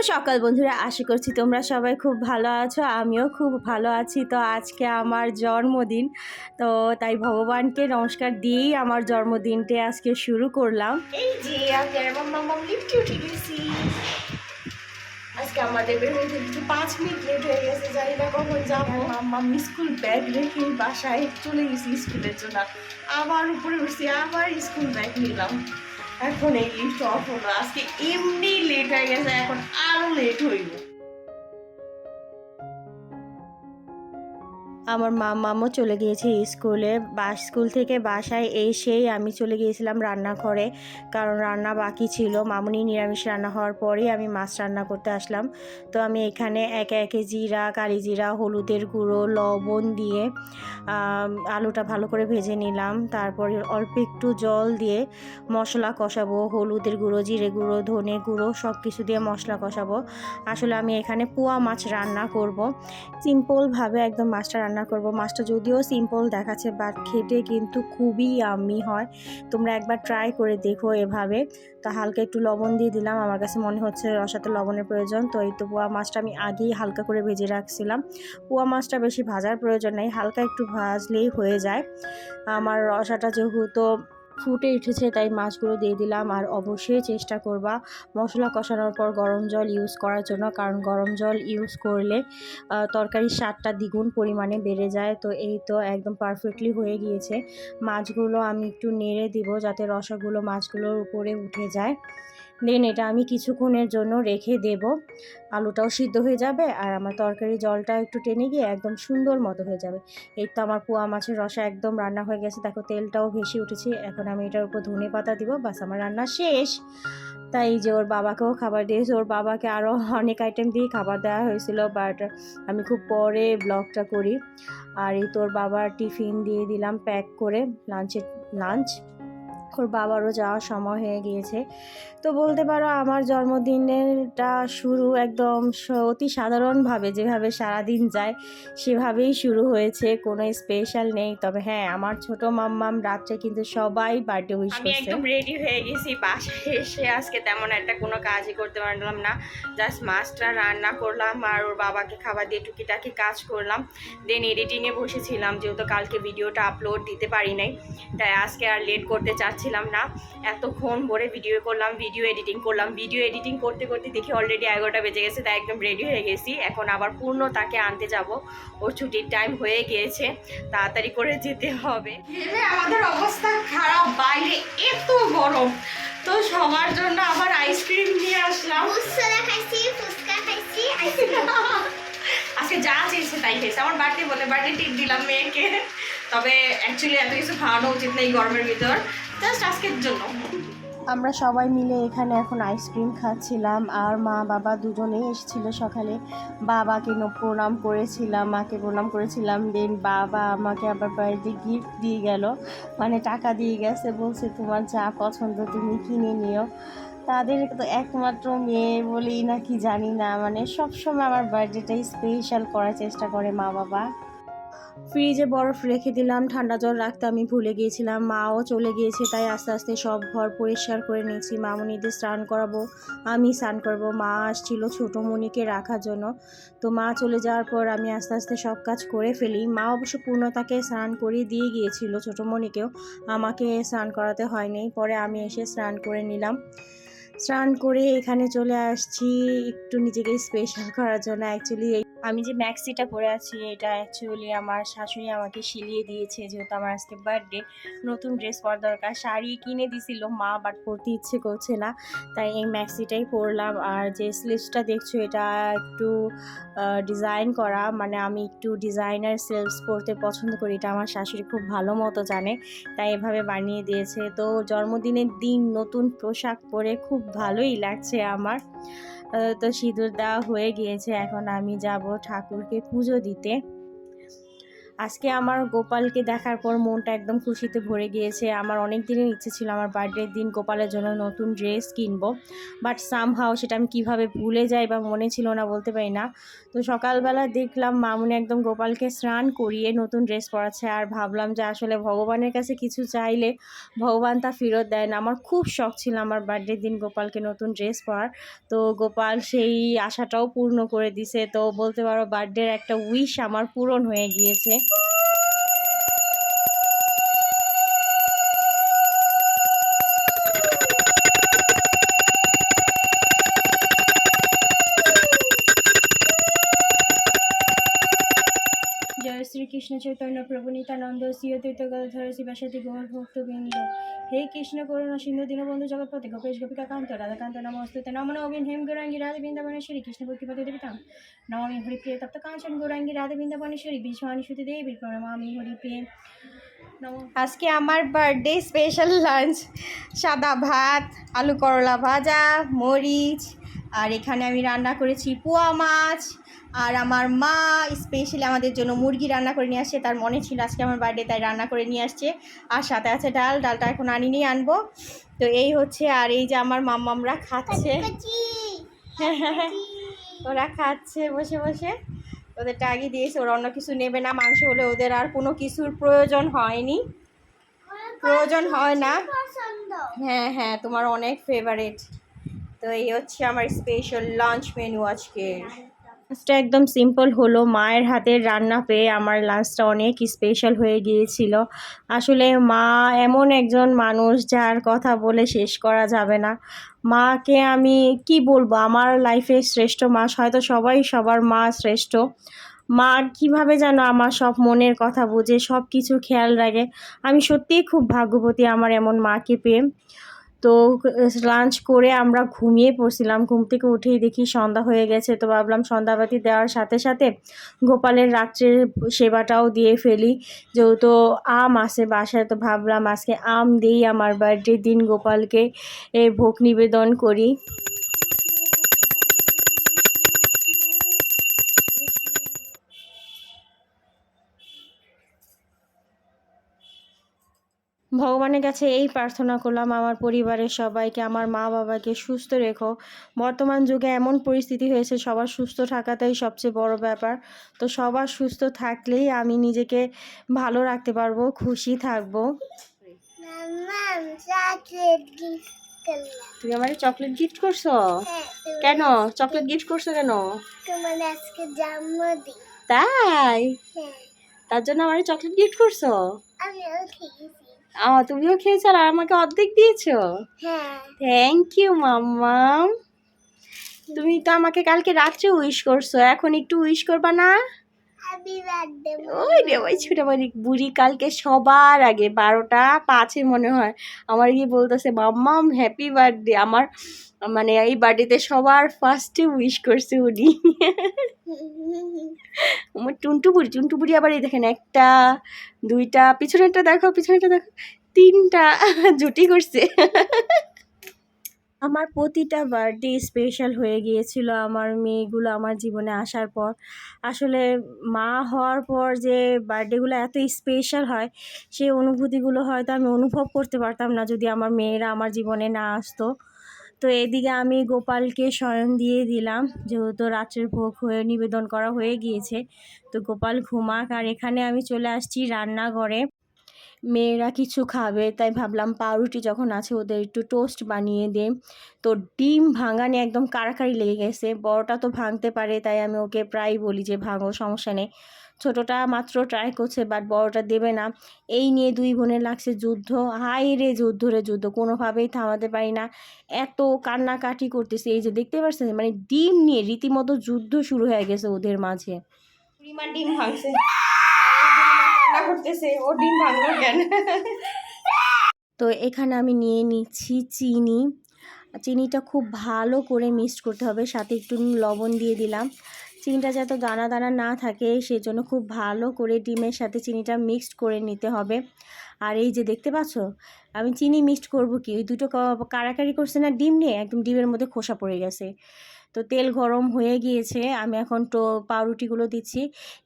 সকাল বন্ধুরা, আশা করছি তোমরা সবাই খুব ভালো আছো। আমিও খুব ভালো আছি। তো আজকে আমার জন্মদিন, তো তাই ভগবানকে নমস্কার দিয়েই আমার জন্মদিনটা আজকে শুরু করলাম। এই যে আমি আর আমার মামা লিফটে উঠে গেছি। আজকে আমাদের বের হইতে একটু 5 মিনিট লেট হয়ে গেছে, জানি না কখন যাবো। মাম্মা স্কুল ব্যাগ রেখে বাসায় চলে গেছি স্কুলের জন্য। আবার উপরে উঠছি, আবার স্কুল ব্যাগ নিলাম। এখন এই লিফট অফ হলো। আজকে এমনি লেট হয়ে গেছে, এখন আরো লেট হইব। আমার মামামও চলে গিয়েছে স্কুলে। স্কুল থেকে বাসায় এসেই আমি চলে গিয়েছিলাম রান্নাঘরে, কারণ রান্না বাকি ছিল। মামুনি নিরামিষ রান্না হওয়ার পরেই আমি মাছ রান্না করতে আসলাম। তো আমি এখানে একে একে জিরা, কালি জিরা, হলুদের গুঁড়ো, লবণ দিয়ে আলুটা ভালো করে ভেজে নিলাম। তারপরে অল্প একটু জল দিয়ে মশলা কষাবো। হলুদের গুঁড়ো, জিরে গুঁড়ো, ধনে গুঁড়ো সব কিছু দিয়ে মশলা কষাবো। আসলে আমি এখানে পোয়া মাছ রান্না করব। সিম্পলভাবে একদম মাছটা রান্না করব। মাছটা যদিও সিম্পল দেখাচ্ছে, বাট খেতে কিন্তু খুবই ইয়াম্মি হয়। তোমরা একবার ট্রাই করে দেখো এভাবে। তো হালকা একটু লবণ দিয়ে দিলাম, আমার কাছে মনে হচ্ছে রসাতে লবণের প্রয়োজন। তো এই তো পোয়া মাছটা আমি আগেই হালকা করে ভেজে রাখছিলাম। পোয়া মাছটা বেশি ভাজার প্রয়োজন নেই, হালকা একটু ভাজলেই হয়ে যায়। আমার রসাটা যেহেতু ফুটে উঠেছে তাই মাছগুলো দিয়ে দিলাম। আর অবশ্যই চেষ্টা করবা মশলা কষানোর পর গরম জল ইউজ করার জন্য, কারণ গরম জল ইউজ করলে তরকারির স্বাদটা দ্বিগুণ পরিমাণে বেড়ে যায়। তো এই তো একদম পারফেক্টলি হয়ে গিয়েছে। মাছগুলো আমি একটু নেড়ে দিব যাতে রসাগুলো মাছগুলোর উপরে উঠে যায়। দেন এটা আমি কিছুক্ষণের জন্য রেখে দেব। আলুটাও সিদ্ধ হয়ে যাবে আর আমার তরকারি জলটা একটু টেনে গিয়ে একদম সুন্দর মতো হয়ে যাবে। এই তো আমার পোয়া মাছের রসা একদম রান্না হয়ে গেছে। দেখো তেলটাও ভেসে উঠেছে। এখন আমি এটার উপর ধনে পাতা দিব, বাস আমার রান্না শেষ। তাই যে ওর বাবাকেও খাবার দিয়েছে। ওর বাবাকে আরও অনেক আইটেম দিয়ে খাবার দেওয়া হয়েছিল, বাট আমি খুব পরে ব্লগটা করি। আর এই তোর বাবার টিফিন দিয়ে দিলাম প্যাক করে, লাঞ্চ। ওর বাবারও যাওয়ার সময় হয়ে গিয়েছে। তো বলতে পারো আমার জন্মদিনেরটা শুরু একদম অতি সাধারণভাবে, যেভাবে সারাদিন যায় সেভাবেই শুরু হয়েছে। কোনো স্পেশাল নেই। তবে হ্যাঁ, আমার ছোট মাম্মাম রাত্রে কিন্তু সবাই বার্থডে উইশ করছে। আমি একদম রেডি হয়ে গেছি। বাসায় এসে আজকে তেমন একটা কোনো কাজই করতে পারলাম না। জাস্ট মাছটা রান্না করলাম আর ওর বাবাকে খাবার দিয়ে টুকিটাকি কাজ করলাম। দেন এডিটিংয়ে বসেছিলাম, যেহেতু কালকে ভিডিওটা আপলোড দিতে পারি নাই, তাই আজকে আর লেট করতে চাচ্ছিলাম না। এতক্ষণ ভরে ভিডিও এডিটিং করতে করতে দেখি অলরেডি 11টা বেজে গেছে। তাই একদম রেডি হয়ে গেছি। এখন আবার পূর্ণ তাকে আনতে যাব। ওর ছুটির টাইম হয়ে গিয়েছে, তাড়াতাড়ি করে যেতে হবে। আমাদের অবস্থা খারাপ, বাইরে এত গরম। তো সবার জন্য আবার আইসক্রিম নিয়ে আসলাম। আজকে যা চেয়েছে তাই খেয়েছে। আমার বার্থডে বলে বার্থডে টিপ দিলাম মেয়েকে। তবে অ্যাকচুয়ালি এত কিছু খাওয়ানো উচিত নেই গরমের ভিতর, জাস্ট আজকের জন্য। আমরা সবাই মিলে এখানে এখন আইসক্রিম খাচ্ছিলাম। আর মা বাবা দুজনেই এসেছিল সকালে। বাবাকে প্রণাম করেছিলাম, মাকে প্রণাম করেছিলাম। দেন বাবা আমাকে আবার বাড়িতে গিফট দিয়ে গেল, মানে টাকা দিয়ে গেছে। বলছে তোমার যা পছন্দ তুমি কিনে নিও। তাদের তো একমাত্র মেয়ে বলেই নাকি জানি না, মানে সবসময় আমার বার্থডেটাই স্পেশাল করার চেষ্টা করে মা বাবা। ফ্রিজে বরফ রেখে দিলাম, ঠান্ডা জল রাখতে আমি ভুলে গিয়েছিলাম। মাও চলে গিয়েছে, তাই আস্তে আস্তে সব ঘর পরিষ্কার করে নিয়েছি। মামুনিদের স্নান করাবো, আমি স্নান করবো। মা আসছিল ছোটো মনিকে রাখার জন্য। তো মা চলে যাওয়ার পর আমি আস্তে আস্তে সব কাজ করে ফেলি। মা অবশ্য পূর্ণতাকে স্নান করিয়ে দিয়ে গিয়েছিল, ছোটো মনিকেও। আমাকে স্নান করাতে হয়নি, পরে আমি এসে স্নান করে নিলাম। স্নান করে এখানে চলে আসছি একটু নিজেকে স্পেশাল করার জন্য। অ্যাকচুয়ালি আমি যে ম্যাক্সিটা পরে আছি এটা অ্যাকচুয়ালি আমার শাশুড়ি আমাকে সিলিয়ে দিয়েছে, যেহেতু আমার আজকে বার্থডে। নতুন ড্রেস পরা দরকার, শাড়ি কিনে দিছিল মা, বাট পরতে ইচ্ছে করছে না, তাই এই ম্যাক্সিটাই পরলাম। আর যে স্লিভসটা দেখছো এটা একটু ডিজাইন করা, মানে আমি একটু ডিজাইনার স্লিভস পরতে পছন্দ করি। এটা আমার শাশুড়ি খুব ভালো মতো জানে, তাই এভাবে বানিয়ে দিয়েছে। তো জন্মদিনের দিন নতুন পোশাক পরে খুব ভালোই লাগছে আমার। তো সিঁদুর দেওয়া হয়ে গিয়েছে, এখন আমি যাব ঠাকুরকে পুজো দিতে। আজকে আমার গোপালকে দেখার পর মনটা একদম খুশিতে ভরে গিয়েছে। আমার অনেক দিনের ইচ্ছে ছিল আমার বার্থডের দিন গোপালের জন্য নতুন ড্রেস কিনবো, বাট সামহাও সেটা আমি কিভাবে ভুলে যাই বা মনে ছিল না বলতে পারি না। তো সকালবেলা দেখলাম মামুনি একদম গোপালকে স্নান করিয়ে নতুন ড্রেস পরাচ্ছে, আর ভাবলাম যে আসলে ভগবানের কাছে কিছু চাইলে ভগবান তা ফেরত দেয় না। আমার খুব শখ ছিল আমার বার্থডের দিন গোপালকে নতুন ড্রেস পরার, তো গোপাল সেই আশাটাও পূর্ণ করে দিছে। তো বলতে পারো বার্থডের একটা উইশ আমার পূরণ হয়ে গিয়েছে। জয় শ্রীকৃষ্ণ চৈতন্য প্রভু নিত্যানন্দ শ্রী অদ্বৈত গদাধর শিবাসাদি গৌর ভক্তবৃন্দ। হে কৃষ্ণ করুণা সিন্ধু দীনবন্ধু জগৎপতি গোপেশ গোপিকা কান্ত রাধাকান্ত নমস্তুতে নমো নবীন হেম গৌরাঙ্গী রাধে বৃন্দাবনেশ্বরী কৃষ্ণ ভক্তিপতি দেবিতাম নমামি হরিপ্রিয় তপ্ত কাঞ্চন গৌরাঙ্গী রাধে বৃন্দাবনেশ্বরী বিশ্বহানি সুতি দেবী প্রণমামি হরিপ্রিয়। আজকে আমার বার্থডে স্পেশাল লাঞ্চ, সাদা ভাত, আলু করলা ভাজা, মরিচ, আর এখানে আমি রান্না করেছি পোয়া মাছ। আর আমার মা স্পেশালি আমাদের জন্য মুরগি রান্না করে নিয়ে আসছে, তার মনে ছিল আজকে আমার বার্থডে তাই রান্না করে নিয়ে আসছে। আর সাথে আছে ডাল, ডালটা এখন আনিনি, আনবো। তো এই হচ্ছে, আর এই যে আমার মাম্মামরা খাচ্ছে, ওরা খাচ্ছে বসে বসে। ওদেরটা আগে দিয়েছে, ওরা অন্য কিছু নেবে না, মাংস হলে ওদের আর কোনো কিছুর প্রয়োজন হয়নি, প্রয়োজন হয় না। হ্যাঁ হ্যাঁ, তোমার অনেক ফেভারিট। তো এই হচ্ছে আমার স্পেশাল লাঞ্চ মেনু আজকে। লাঞ্চটা একদম সিম্পল হলো, মায়ের হাতের রান্না পেয়ে আমার লাঞ্চটা অনেক স্পেশাল হয়ে গিয়েছিল। আসলে মা এমন একজন মানুষ যার কথা বলে শেষ করা যাবে না। মাকে আমি কি বলবো, আমার লাইফের শ্রেষ্ঠ মা, হয়তো সবাই সবার মা শ্রেষ্ঠ। মা কিভাবে যেন আমার সব মনের কথা বুঝে সব কিছু খেয়াল রাখে। আমি সত্যিই খুব ভাগ্যবতী আমার এমন মাকে পেয়ে। তো লাঞ্চ করে আমরা ঘুমিয়ে পড়ছিলাম, ঘুম থেকে উঠেই দেখি সন্ধ্যা হয়ে গেছে। তো ভাবলাম সন্ধ্যাবাতি দেওয়ার সাথে সাথে গোপালের রাত্রের সেবাটাও দিয়ে ফেলি, যেহেতু আম আছে বাসায়। তো ভাবলাম আজকে আম দিই আমার বার্থডে দিন গোপালকে ভোগ নিবেদন করি। ভগবানের কাছে এই প্রার্থনা করলাম আমার পরিবারের সবাইকে, আমার মা বাবাকে সুস্থ রেখো। বর্তমান যুগে এমন পরিস্থিতি হয়েছে, সবার সুস্থ থাকাটাই সবচেয়ে বড় ব্যাপার। তো সবার সুস্থ থাকলেই আমি নিজেকে ভালো রাখতে পারবো, খুশি থাকবো। তুমি আমার চকলেট গিফট করছো? কেন চকলেট গিফট করছো কেন? তোমার আজকে জন্মদিন তাই? তার জন্য আমার চকলেট গিফট করছো? তুমিও খেয়েছো আর আমাকে অর্ধেক দিয়েছো? থ্যাংক ইউ মাম্মাম। তুমি তো আমাকে কালকে রাত্রে উইশ করছো, এখন একটু উইশ করবা না? ওই রে ওই ছোট বুড়ি কালকে সবার আগে 12:05 মনে হয় আমার গিয়ে বলতেছে মাম্মাম হ্যাপি বার্থডে। আমার মানে এই বার্থডেতে সবার ফার্স্টে উইশ করছে উনি। আমার টুনটু বুড়ি আবার এই দেখেন, 1টা 2টা, পিছনেরটা দেখো, পিছনেরটা দেখো, 3টা জুটি করছে। আমার প্রতিটা বার্থডে স্পেশাল হয়ে গিয়েছিল আমার মেয়েগুলো আমার জীবনে আসার পর। আসলে মা হওয়ার পর যে বার্থডেগুলো এত স্পেশাল হয়, সেই অনুভূতিগুলো হয়তো আমি অনুভব করতে পারতাম না যদি আমার মেয়েরা আমার জীবনে না আসতো। তো এদিকে আমি গোপালকে শয়ন দিয়ে দিলাম, যেহেতু রাত্রের ভোগ হয়ে নিবেদন করা হয়ে গিয়েছে। তো গোপাল ঘুমাক, আর এখানে আমি চলে আসছি রান্নাঘরে। মেয়েরা কিছু খাবে তাই ভাবলাম পাউরুটি যখন আছে ওদের একটু টোস্ট বানিয়ে দে। তো ডিম ভাঙানি একদম কাড়াকাড়ি লেগে গেছে, বড়টা তো ভাঙতে পারে তাই আমি ওকে প্রায় বলি যে ভাঙো, সমস্যা নেই। ছোটোটা মাত্র ট্রাই করছে বাট বড়টা দেবে না। এই নিয়ে দুই বোনের লাগছে যুদ্ধ, হাই রে যুদ্ধ রে যুদ্ধ, কোনোভাবেই থামাতে পারি না। এত কান্নাকাটি করতেছে, এই যে দেখতে পাচ্ছেন, মানে ডিম নিয়ে রীতিমতো যুদ্ধ শুরু হয়ে গেছে ওদের মাঝে। পরিমাণ ডিম ভাঙছে, রান্না করতেছে, ও ডিম ভাঙলো কেন? তো এখানে আমি নিয়ে নিচ্ছি চিনি। চিনিটা খুব ভালো করে মিক্সড করতে হবে, সাথে একটু লবণ দিয়ে দিলাম। চিনিটা যাতে দানা দানা না থাকে সেজন্য খুব ভালো করে ডিমের সাথে চিনিটা মিক্সড করে নিতে হবে। আর এই যে দেখতে পাচ্ছ, আমি চিনি মিক্সড করব কি, ওই দুটো কারাকারি করছে না ডিম নিয়ে, একদম ডিমের মধ্যে খোসা পড়ে গেছে। তো তেল গরম হয়ে গিয়েছে, আমি এখন পাউরুটিগুলো দিচ্ছি।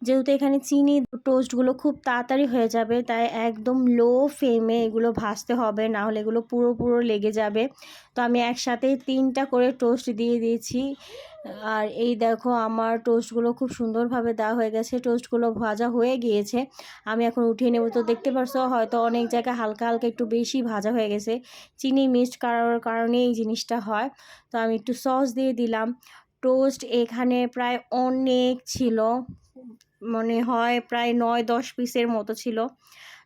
যেহেতু এখানে চিনি, টোস্টগুলো খুব তাড়াতাড়ি হয়ে যাবে, তাই একদম লো ফ্লেমে এগুলো ভাজতে হবে, না হলে এগুলো পুরো পুরো লেগে যাবে। তো আমি একসাথে 3টা করে টোস্ট দিয়ে দিয়েছি। আর এই দেখো আমার টোস্টগুলো খুব সুন্দরভাবে দেওয়া হয়ে গেছে, টোস্টগুলো ভাজা হয়ে গিয়েছে। আমি এখন উঠিয়ে নেব। তো দেখতে পারছো হয়তো অনেক জায়গায় হালকা হালকা একটু বেশি ভাজা হয়ে গেছে, চিনি মিক্সড করার কারণে এই জিনিসটা হয়। তো আমি একটু সস দিয়ে দিলাম। টোস্ট এখানে প্রায় অনেক ছিল, মনে হয় প্রায় 9-10 পিসের মতো ছিল।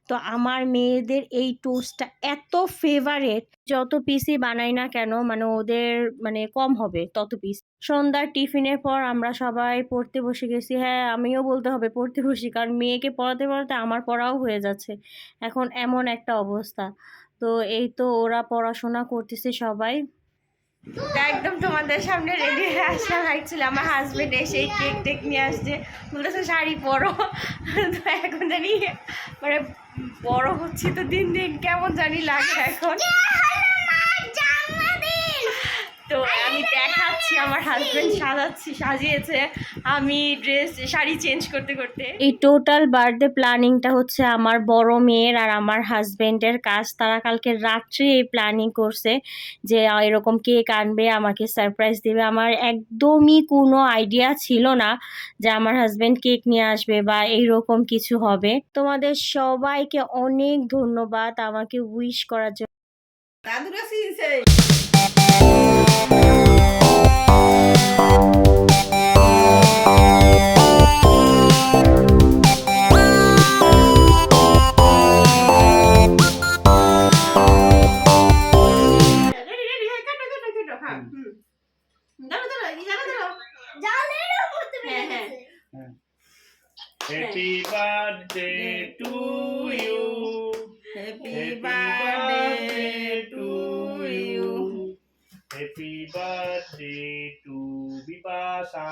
তো আমার মেয়েদের এই টোস্টটা এত ফেভারেট, যত পিসই বানাই না কেন মানে ওদের মানে কম হবে তত পিস। সন্ধ্যার টিফিনের পর আমরা সবাই পড়তে বসে গেছি। হ্যাঁ, আমিও বলতে হবে পড়তে বসি, কারণ মেয়েকে পড়াতে পড়াতে আমার পড়াও হয়ে যাচ্ছে এখন, এমন একটা অবস্থা। তো এই তো ওরা পড়াশোনা করতেছে সবাই। একদম তোমাদের সামনে রেডি হয়ে আসলাম। অ্যাকচুয়ালি আমার হাজবেন্ড এসে কেক টেক নিয়ে আসছে, বলতেছে শাড়ি পরো। তো এখন জানি মানে বড় হচ্ছি তো দিন দিন, কেমন জানি লাগে এখন। তো আমি দেখাচ্ছি আমার হাজবেন্ড সাজিয়েছে, আমি শাড়ি চেঞ্জ করতে করতে। এই টোটাল বার্থডে প্ল্যানিংটা হচ্ছে আমার বড় মেয়ের আর আমার হাজবেন্ডের কাজ। তারা কালকে রাত্রে এই প্ল্যানিং করছে যে এরকম কেক আনবে, আমাকে সারপ্রাইজ দেবে। আমার একদমই কোনো আইডিয়া ছিল না যে আমার হাজবেন্ড কেক নিয়ে আসবে বা এইরকম কিছু হবে। তোমাদের সবাইকে অনেক ধন্যবাদ আমাকে উইশ করার জন্য। Happy birthday to you. Happy birthday to you. Happy birthday to Bipasa.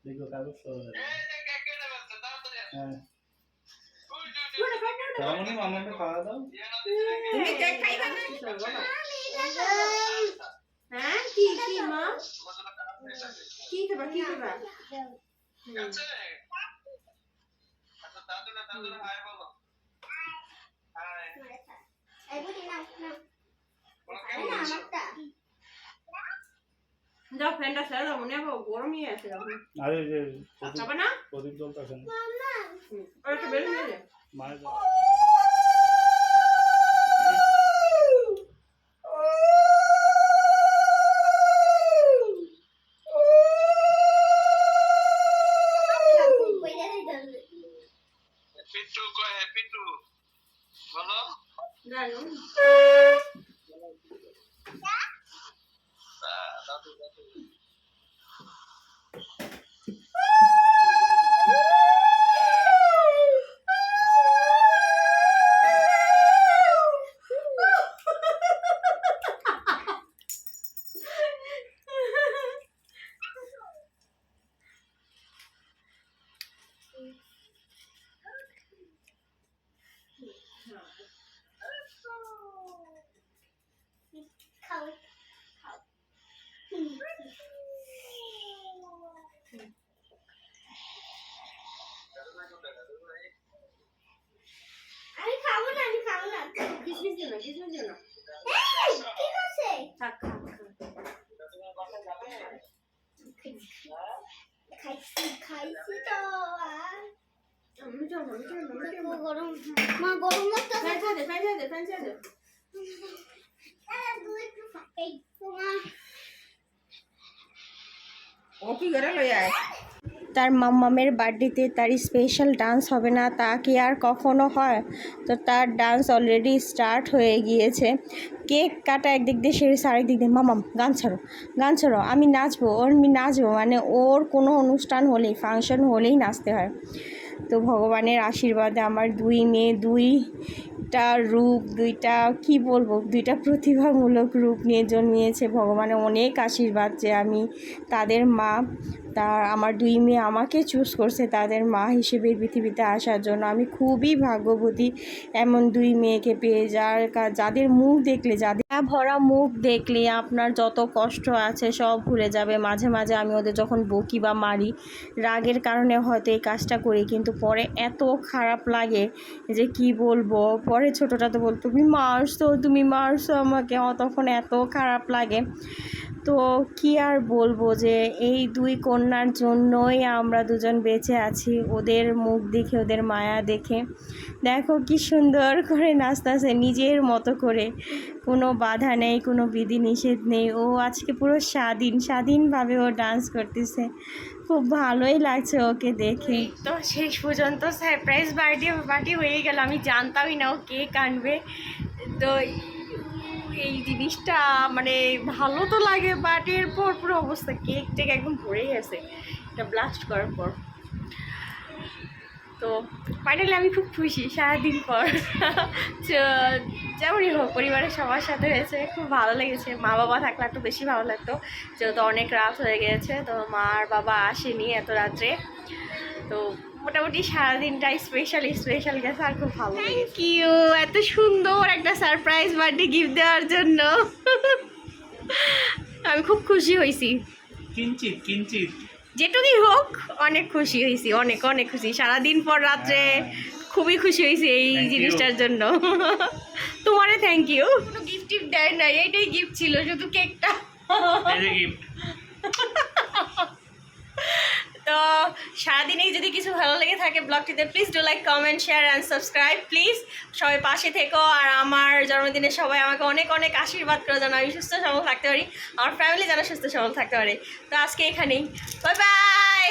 দেখো কাগজ সরে তাহলে মামাকে খাওয়া দাও। তুমি কেক খাইবা না? হ্যাঁ কি কি মা? কি খাবা কি খাবা? আচ্ছা দাদু না হাই বলো। হাই। এই বুড়ি না না। না আমারটা। দাও ফ্যানটা ছেড়ে দাও, মনে হয় গরমই আছে এখন। আরে যে খাবে না? প্রদীপ জ্বলতেছে না। মামা। ওটা একটু বের হয়ে যায়। মায়ের পিন্টু কয় পিন্টু বলো জানো দাদু দাদু আমি খাবো না কিসমিস দিও না এই কি করছে থাক খাইছি তো আমি যাবো গরম মা গরম লাগতো ফ্যান ছেড়ে দে দুই একটু এই তোমার ও কি করে লই আয়। তার মাম্মামের বার্থডেতে তার স্পেশাল ডান্স হবে না, তা কি আর কখনো হয়? তো তার ডান্স অলরেডি স্টার্ট হয়ে গিয়েছে। কেক কাটা একদিক দিয়ে সেরেছে, আরেক দিক দিয়ে মামাম গান ছাড়ো আমি নাচবো মানে ওর কোনো অনুষ্ঠান হলেই, ফাংশন হলেই নাচতে হয়। তো ভগবানের আশীর্বাদে আমার 2 মেয়ে 2টা রূপ, 2টা কি বলবো, 2টা প্রতিভামূলক রূপ নিয়ে জন্মিয়েছে। ভগবানের অনেক আশীর্বাদ যে আমি তাদের মা। আমার 2 মেয়ে আমাকে চুজ করছে তাদের মা হিসেবে পৃথিবীতে আসার জন্য। আমি খুবই ভাগ্যবতী এমন 2 মেয়েকে পেয়ে, যাদের মুখ দেখলে, যাদের ভরা মুখ দেখলে আপনার যত কষ্ট আছে সব ভুলে যাবে। মাঝে মাঝে আমি ওদের যখন বকি বা মারি, রাগের কারণে হয়তো এই কাজটা করি, কিন্তু পরে এত খারাপ লাগে যে কি বলবো। পরে ছোটোটা তো বলতো তুমি মারছো আমাকে, তখন এত খারাপ লাগে। তো কি আর বলবো যে এই 2 কন্যার জন্যই আমরা দুজন বেঁচে আছি। ওদের মুখ দেখে, ওদের মায়া দেখে, দেখো কি সুন্দর করে নাচতেছে নিজের মতো করে, কোনো বাধা নেই, কোনো বিধি নিষেধ নেই। ও আজকে পুরো স্বাধীনভাবে ও ডান্স করতেছে, খুব ভালোই লাগছে ওকে দেখে। তো শেষ পর্যন্ত সারপ্রাইজ পার্টি হয়ে গেল। আমি জানতামই না ও কেক আনবে। তো এই জিনিসটা মানে ভালো তো লাগে, বাট এরপর পুরো অবস্থা কেক টেক একদম ভরে গেছে এটা ব্লাস্ট করার পর। তো ফাইনালি আমি খুব খুশি সারাদিন পর। যেমনই হোক পরিবারের সবার সাথে হয়েছে, খুব ভালো লেগেছে। মা বাবা থাকলে একটু বেশি ভালো লাগতো, যেহেতু অনেক রাত হয়ে গিয়েছে। তো মা আর বাবা আসেনি এত রাত্রে। তো মোটামুটি সারাদিনটাই স্পেশাল গেছে, আর খুব ভালো। থ্যাংক ইউ এত সুন্দর একটা সারপ্রাইজ বার্থডে গিফট দেওয়ার জন্য। আমি খুব খুশি হয়েছি, কিঞ্চিত যেটুকুই হোক অনেক খুশি হয়েছি, অনেক খুশি। সারাদিন পর রাত্রে খুবই খুশি হয়েছি এই জিনিসটার জন্য। তোমারে থ্যাংক ইউ। কোনো গিফট দেয় না, এইটাই গিফট ছিল, শুধু কেকটা। তো সারাদিনেই যদি কিছু ভালো লেগে থাকে ব্লগটিতে, please do like, comment, share and subscribe please. সবাই পাশে থেকো, আর আমার জন্মদিনে সবাই আমাকে অনেক আশীর্বাদ করে, যেন আমি সুস্থ সবল থাকতে পারি, আমার ফ্যামিলি যেন সুস্থ সবল থাকতে পারে। তো আজকে এখানেই, বাই বাই।